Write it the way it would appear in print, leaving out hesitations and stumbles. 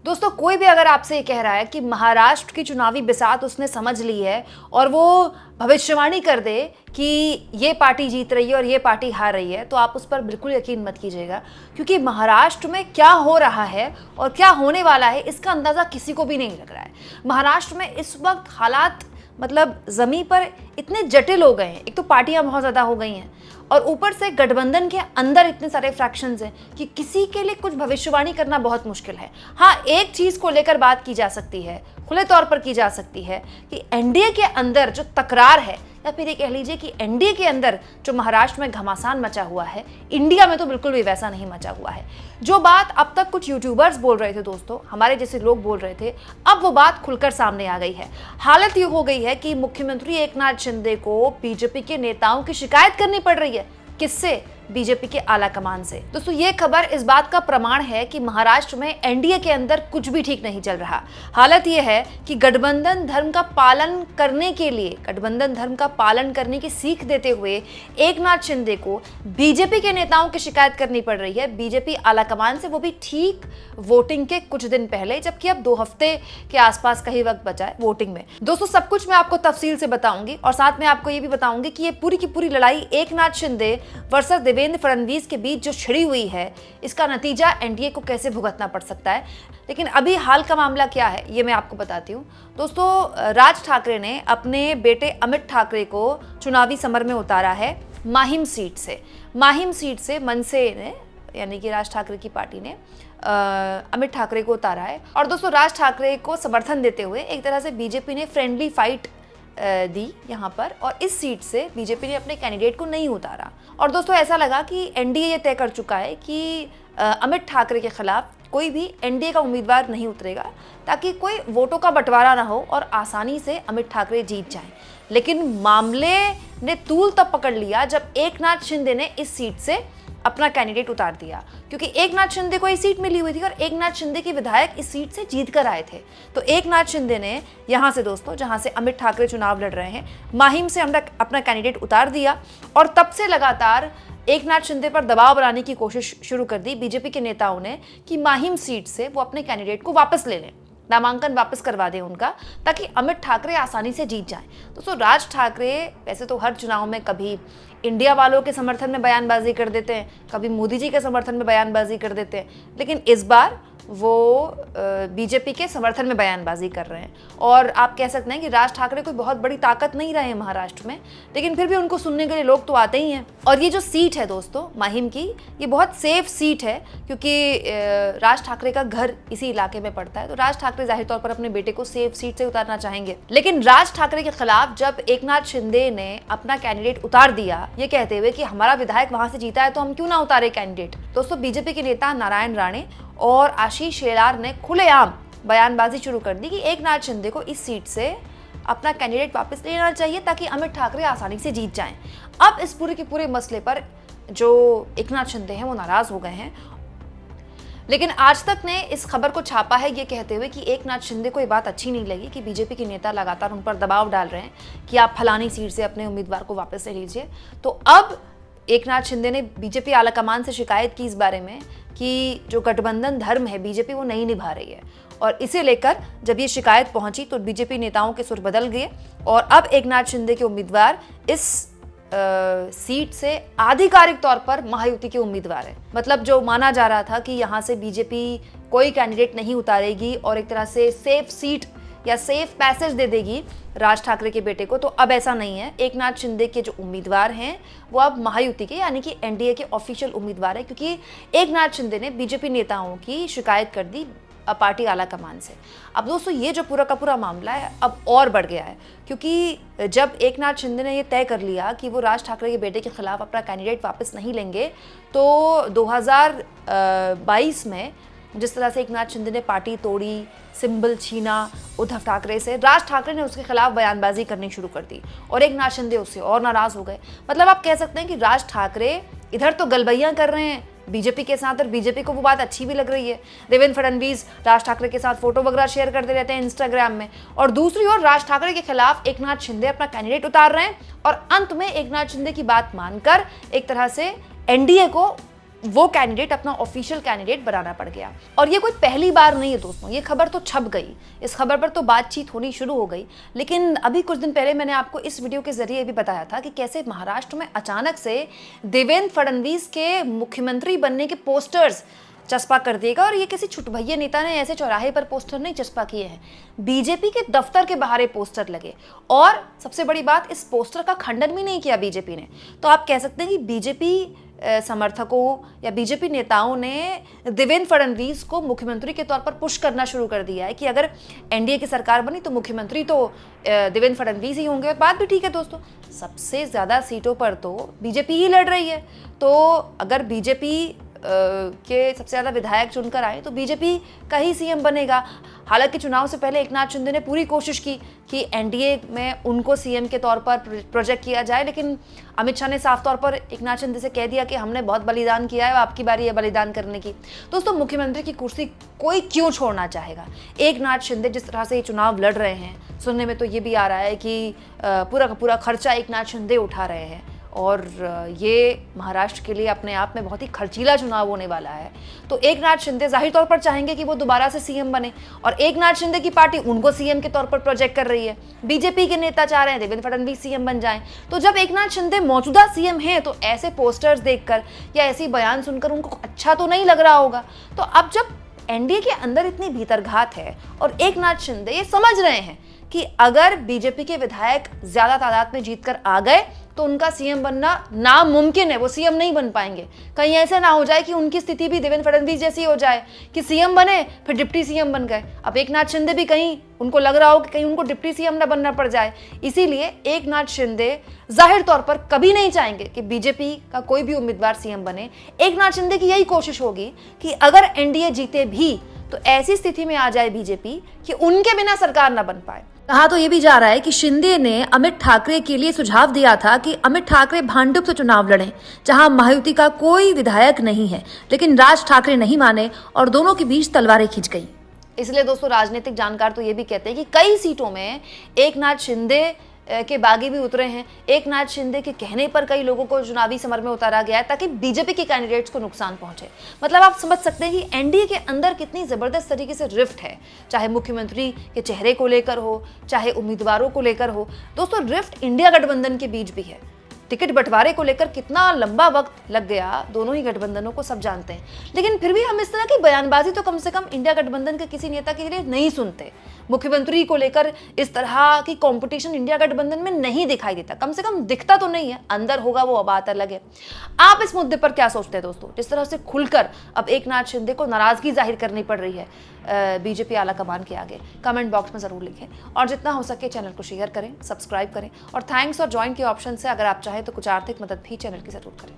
दोस्तों कोई भी अगर आपसे ये कह रहा है कि महाराष्ट्र की चुनावी बिसात उसने समझ ली है और वो भविष्यवाणी कर दे कि ये पार्टी जीत रही है और ये पार्टी हार रही है, तो आप उस पर बिल्कुल यकीन मत कीजिएगा, क्योंकि महाराष्ट्र में क्या हो रहा है और क्या होने वाला है इसका अंदाज़ा किसी को भी नहीं लग रहा है। महाराष्ट्र में इस वक्त हालात मतलब ज़मीन पर इतने जटिल हो गए हैं। एक तो पार्टियां बहुत ज़्यादा हो गई हैं और ऊपर से गठबंधन के अंदर इतने सारे फ्रैक्शंस हैं कि किसी के लिए कुछ भविष्यवाणी करना बहुत मुश्किल है। हाँ, एक चीज़ को लेकर बात की जा सकती है, खुले तौर पर की जा सकती है कि एनडीए के अंदर जो तकरार है, या फिर ये कह लीजिए कि एनडीए के अंदर जो महाराष्ट्र में घमासान मचा हुआ है, इंडिया में तो बिल्कुल भी वैसा नहीं मचा हुआ है। जो बात अब तक कुछ यूट्यूबर्स बोल रहे थे दोस्तों, हमारे जैसे लोग बोल रहे थे, अब वो बात खुलकर सामने आ गई है। हालत ये हो गई है कि मुख्यमंत्री एकनाथ शिंदे को बीजेपी के नेताओं की शिकायत करनी पड़ रही है। किससे? बीजेपी के आला कमान से। दोस्तों ये खबर इस बात का प्रमाण है कि महाराष्ट्र में एनडीए के अंदर कुछ भी ठीक नहीं चल रहा। हालत यह है कि गठबंधन धर्म का पालन करने के लिए, गठबंधन धर्म का पालन करने की सीख देते हुए एकनाथ शिंदे को बीजेपी के नेताओं की शिकायत करनी पड़ रही है, बीजेपी आला कमान से, वो भी ठीक वोटिंग के कुछ दिन पहले, जबकि अब 2 हफ्ते के आसपास का ही वक्त बचा है वोटिंग में। दोस्तों सब कुछ मैं आपको तफसील से बताऊंगी और साथ में आपको ये भी बताऊंगी कि ये पूरी की पूरी लड़ाई एकनाथ शिंदे वर्सेस देवेंद्र फडणवीस के बीच जो छिड़ी हुई है, इसका नतीजा एनडीए को कैसे भुगतना पड़ सकता है। लेकिन अभी हाल का मामला क्या है ये मैं आपको बताती हूँ। दोस्तों राज ठाकरे ने अपने बेटे अमित ठाकरे को चुनावी समर में उतारा है माहिम सीट से। माहिम सीट से मनसे ने, यानी कि राज ठाकरे की पार्टी ने अमित ठाकरे को उतारा है। और दोस्तों राज ठाकरे को समर्थन देते हुए एक तरह से बीजेपी ने फ्रेंडली फाइट दी यहाँ पर, और इस सीट से बीजेपी ने अपने कैंडिडेट को नहीं उतारा। और दोस्तों ऐसा लगा कि एनडीए ये तय कर चुका है कि अमित ठाकरे के खिलाफ कोई भी एनडीए का उम्मीदवार नहीं उतरेगा, ताकि कोई वोटों का बंटवारा ना हो और आसानी से अमित ठाकरे जीत जाएं। लेकिन मामले ने तूल तब पकड़ लिया जब एकनाथ शिंदे ने इस सीट से अपना कैंडिडेट उतार दिया, क्योंकि एकनाथ शिंदे को ये सीट मिली हुई थी और एकनाथ शिंदे के विधायक इस सीट से जीत कर आए थे। तो एकनाथ शिंदे ने यहाँ से दोस्तों, जहाँ से अमित ठाकरे चुनाव लड़ रहे हैं, माहिम से अपना कैंडिडेट उतार दिया और तब से लगातार एकनाथ शिंदे पर दबाव बनाने की कोशिश शुरू कर दी बीजेपी के नेताओं ने कि माहिम सीट से वो अपने कैंडिडेट को वापस ले लें, नामांकन वापस करवा दें उनका, ताकि अमित ठाकरे आसानी से जीत जाएं। दोस्तों राज ठाकरे वैसे तो हर चुनाव में कभी इंडिया वालों के समर्थन में बयानबाजी कर देते हैं, कभी मोदी जी के समर्थन में बयानबाजी कर देते हैं, लेकिन इस बार वो बीजेपी के समर्थन में बयानबाजी कर रहे हैं। और आप कह सकते हैं कि राज ठाकरे कोई बहुत बड़ी ताकत नहीं रहे महाराष्ट्र में, लेकिन फिर भी उनको सुनने के लिए लोग तो आते ही हैं। और ये जो सीट है दोस्तों माहिम की, ये बहुत सेफ सीट है, क्योंकि राज ठाकरे का घर इसी इलाके में पड़ता है। तो राज ठाकरे जाहिर तौर पर अपने बेटे को सेफ सीट से उतारना चाहेंगे। लेकिन राज ठाकरे के खिलाफ जब एकनाथ शिंदे ने अपना कैंडिडेट उतार दिया, ये कहते हुए कि हमारा विधायक वहां से जीता है तो हम क्यों ना उतारे कैंडिडेट, दोस्तों बीजेपी के नेता नारायण राणे और आशीष शेलार ने खुलेआम बयानबाजी शुरू कर दी कि एकनाथ शिंदे को इस सीट से अपना कैंडिडेट वापस लेना चाहिए, ताकि अमित ठाकरे आसानी से जीत जाएं। अब इस पूरे के पूरे मसले पर जो एकनाथ शिंदे हैं वो नाराज हो गए हैं, लेकिन आज तक ने इस खबर को छापा है ये कहते हुए कि एकनाथ शिंदे को ये बात अच्छी नहीं लगी कि बीजेपी के नेता लगातार उन पर दबाव डाल रहे हैं कि आप फलानी सीट से अपने उम्मीदवार को वापस ले लीजिए। तो अब एकनाथ शिंदे ने बीजेपी आलाकमान से शिकायत की इस बारे में कि जो गठबंधन धर्म है बीजेपी वो नहीं निभा रही है, और इसे लेकर जब ये शिकायत पहुंची तो बीजेपी नेताओं के सुर बदल गए और अब एकनाथ शिंदे के उम्मीदवार इस सीट से आधिकारिक तौर पर महायुति के उम्मीदवार है। मतलब जो माना जा रहा था कि यहाँ से बीजेपी कोई कैंडिडेट नहीं उतारेगी और एक तरह से सेफ सीट या सेफ पैसेज दे देगी राज ठाकरे के बेटे को, तो अब ऐसा नहीं है। एकनाथ शिंदे के जो उम्मीदवार हैं वो अब महायुति के यानी कि एनडीए के ऑफिशियल उम्मीदवार है, क्योंकि एकनाथ शिंदे ने बीजेपी नेताओं की शिकायत कर दी पार्टी आला कमान से। अब दोस्तों ये जो पूरा का पूरा मामला है अब और बढ़ गया है, क्योंकि जब एकनाथ शिंदे ने ये तय कर लिया कि वो राज ठाकरे के बेटे के खिलाफ अपना कैंडिडेट वापस नहीं लेंगे, तो 2022 में जिस तरह से एकनाथ शिंदे ने पार्टी तोड़ी, सिंबल छीना उद्धव ठाकरे से, राज ठाकरे ने उसके खिलाफ बयानबाजी करनी शुरू कर दी और एकनाथ शिंदे उससे और नाराज हो गए। मतलब आप कह सकते हैं कि राज ठाकरे इधर तो गलबैयां कर रहे हैं बीजेपी के साथ और बीजेपी को वो बात अच्छी भी लग रही है, देवेंद्र फडणवीस राज ठाकरे के साथ फोटो वगैरह शेयर करते रहते हैं इंस्टाग्राम में, और दूसरी ओर राज ठाकरे के खिलाफ एकनाथ शिंदे अपना कैंडिडेट उतार रहे हैं और अंत में एकनाथ शिंदे की बात मानकर एक तरह से एनडीए को वो कैंडिडेट अपना ऑफिशियल कैंडिडेट बनाना पड़ गया। और ये कोई पहली बार नहीं है दोस्तों, ये खबर तो छप गई, इस खबर पर तो बातचीत होनी शुरू हो गई। लेकिन अभी कुछ दिन पहले मैंने आपको इस वीडियो के जरिए भी बताया था कि कैसे महाराष्ट्र में अचानक से देवेंद्र फडणवीस के मुख्यमंत्री बनने के पोस्टर्स चस्पा कर देगा। और ये किसी छुटभैया नेता ने ऐसे चौराहे पर पोस्टर नहीं चस्पा किए हैं, बीजेपी के दफ्तर के बाहर ये पोस्टर लगे। और सबसे बड़ी बात, इस पोस्टर का खंडन भी नहीं किया बीजेपी ने। तो आप कह सकते हैं कि बीजेपी समर्थकों या बीजेपी नेताओं ने देवेंद्र फडणवीस को मुख्यमंत्री के तौर पर पुश करना शुरू कर दिया है कि अगर एनडीए की सरकार बनी तो मुख्यमंत्री तो देवेंद्र फडणवीस ही होंगे। और बात भी ठीक है दोस्तों, सबसे ज़्यादा सीटों पर तो बीजेपी ही लड़ रही है। तो अगर बीजेपी के सबसे ज़्यादा विधायक चुनकर आए तो बीजेपी का ही सीएम बनेगा। हालांकि चुनाव से पहले एकनाथ शिंदे ने पूरी कोशिश की कि एनडीए में उनको सीएम के तौर पर प्रोजेक्ट किया जाए, लेकिन अमित शाह ने साफ तौर पर एकनाथ शिंदे से कह दिया कि हमने बहुत बलिदान किया है, आपकी बारी है बलिदान करने की। दोस्तों, मुख्यमंत्री की कुर्सी कोई क्यों छोड़ना चाहेगा? एकनाथ शिंदे जिस तरह से ये चुनाव लड़ रहे हैं, सुनने में तो ये भी आ रहा है कि पूरा का पूरा खर्चा एकनाथ शिंदे उठा रहे हैं। और ये महाराष्ट्र के लिए अपने आप में बहुत ही खर्चीला चुनाव होने वाला है। तो एकनाथ शिंदे जाहिर तौर पर चाहेंगे कि वो दोबारा से सीएम बने, और एकनाथ शिंदे की पार्टी उनको सीएम के तौर पर प्रोजेक्ट कर रही है। बीजेपी के नेता चाह रहे हैं देवेंद्र फडणवीस सीएम बन जाएं। तो जब एकनाथ शिंदे मौजूदा सीएम हैं तो ऐसे पोस्टर्स देखकर या ऐसी बयान सुनकर उनको अच्छा तो नहीं लग रहा होगा। तो अब जब एनडीए के अंदर इतनी भीतरघात है और एकनाथ शिंदे ये समझ रहे हैं कि अगर बीजेपी के विधायक ज्यादा तादाद में जीतकर आ गए तो उनका सीएम बनना नामुमकिन है, वो सीएम नहीं बन पाएंगे। कहीं ऐसा ना हो जाए कि उनकी स्थिति भी देवेंद्र फडणवीस जैसी हो जाए कि सीएम बने फिर डिप्टी सीएम बन गए। अब एकनाथ शिंदे भी कहीं उनको लग रहा हो कि कहीं उनको डिप्टी सीएम ना बनना पड़ जाए। इसीलिए एकनाथ शिंदे जाहिर तौर पर कभी नहीं चाहेंगे कि बीजेपी का कोई भी उम्मीदवार सीएम बने। एकनाथ शिंदे की यही कोशिश होगी कि अगर एनडीए जीते भी तो ऐसी स्थिति में आ जाए बीजेपी कि उनके बिना सरकार ना बन पाए। कहा तो ये भी जा रहा है कि शिंदे ने अमित ठाकरे के लिए सुझाव दिया था कि अमित ठाकरे भांडुप से चुनाव लड़ें, जहां महायुति का कोई विधायक नहीं है। लेकिन राज ठाकरे नहीं माने और दोनों के बीच तलवारें खिंच गई। इसलिए दोस्तों, राजनीतिक जानकार तो ये भी कहते हैं कि कई सीटों में एकनाथ शिंदे के बागी भी उतरे हैं। एकनाथ शिंदे के कहने पर कई लोगों को चुनावी समर में उतारा गया है ताकि बीजेपी के कैंडिडेट्स को नुकसान पहुंचे। मतलब आप समझ सकते हैं कि एनडीए के अंदर कितनी जबरदस्त तरीके से रिफ्ट है, चाहे मुख्यमंत्री के चेहरे को लेकर हो, चाहे उम्मीदवारों को लेकर हो। दोस्तों, रिफ्ट इंडिया गठबंधन के बीच भी है। टिकट बंटवारे को लेकर कितना लंबा वक्त लग गया दोनों ही गठबंधनों को, सब जानते हैं। लेकिन फिर भी हम इस तरह की बयानबाजी तो कम से कम इंडिया गठबंधन के किसी नेता के लिए नहीं सुनते। मुख्यमंत्री को लेकर इस तरह की कंपटीशन इंडिया गठबंधन में नहीं दिखाई देता, कम से कम दिखता तो नहीं है। अंदर होगा वो बात अलग है। आप इस मुद्दे पर क्या सोचते हैं दोस्तों? जिस तरह से खुलकर अब एकनाथ शिंदे को नाराजगी जाहिर करनी पड़ रही है बीजेपी आला कमान के आगे, कमेंट बॉक्स में जरूर लिखें। और जितना हो सके चैनल को शेयर करें, सब्सक्राइब करें, और थैंक्स और ज्वाइन के ऑप्शन से अगर आप चाहें तो कुछ आर्थिक मदद भी चैनल की जरूर करें।